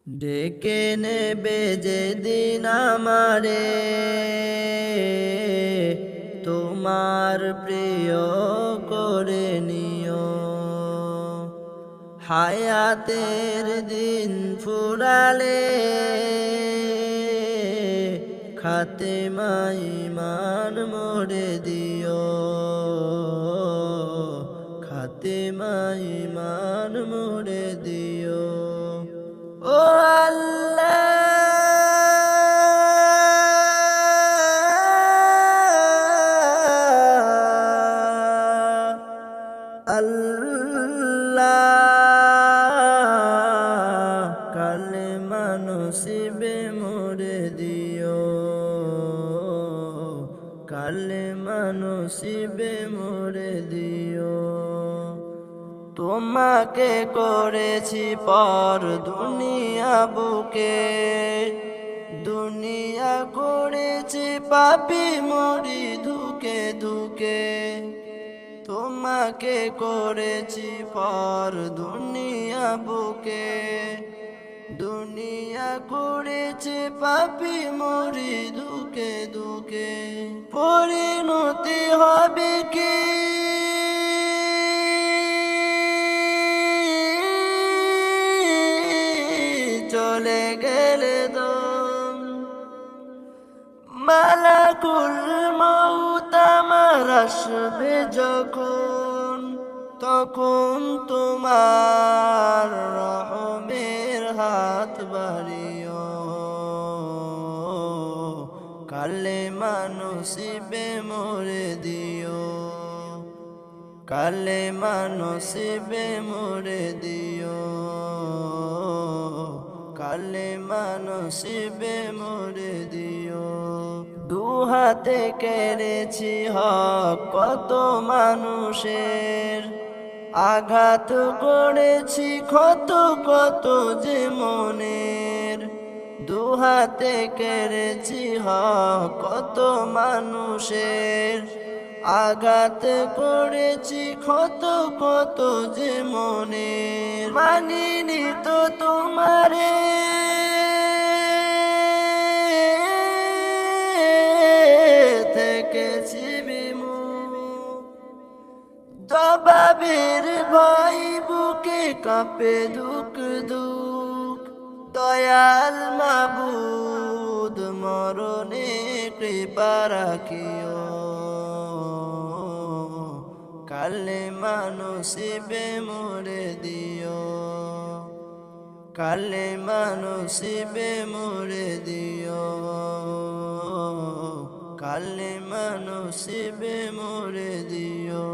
ডেকে নেবে যেদিন আমারে তোমার প্রিয় করে নিও। হায়াতের দিন ফুরালে খাতেমা ঈমান মোরে দিও। খাতেমা ঈমান মোরে দিও। ও আল্লাহ, আল্লাহ কালেমা নসিবে মোরে দিও। কালেমা নসিবে মোরে দিও। তোমাকে করেছি পর দুনিয়া বুকে, দুনিয়া করেছি পাপী মরি ধুকে ধুকে। তোমাকে করেছি পর দুনিয়া বুকে, দুনিয়া করেছি পাপী মরি ধুকে ধুকে। পরিণতি হবে কি চলে গেলে দম, মালাকুল মউত আমার আসবে যখন, তখন তোমার রহমের হাত বাড়িও। কালেমা নসিবে মোরে দিও। কালেমা নসিবে মোরে দিও। কালেমা নসিবে মোরে দিও। দুহাতে কেড়েছি হক কত মানুষের, আঘাত করেছি কত কত যে মনের। দুহাতে কেড়েছি হক কত মানুষের, আঘাত করেছি কত কত যে মনের। মানিনি তো তোমারে থেকেছি বিমুখ, জবাবের ভয় বুকে কাঁপে দুঃখ দুঃখ। দয়াল মাবুদ মরণে কৃপা রাখিও। কালেমা নসিবে মোরে দিও। কালেমা নসিবে মোরে দিও। কালেমা নসিবে মোরে দিও।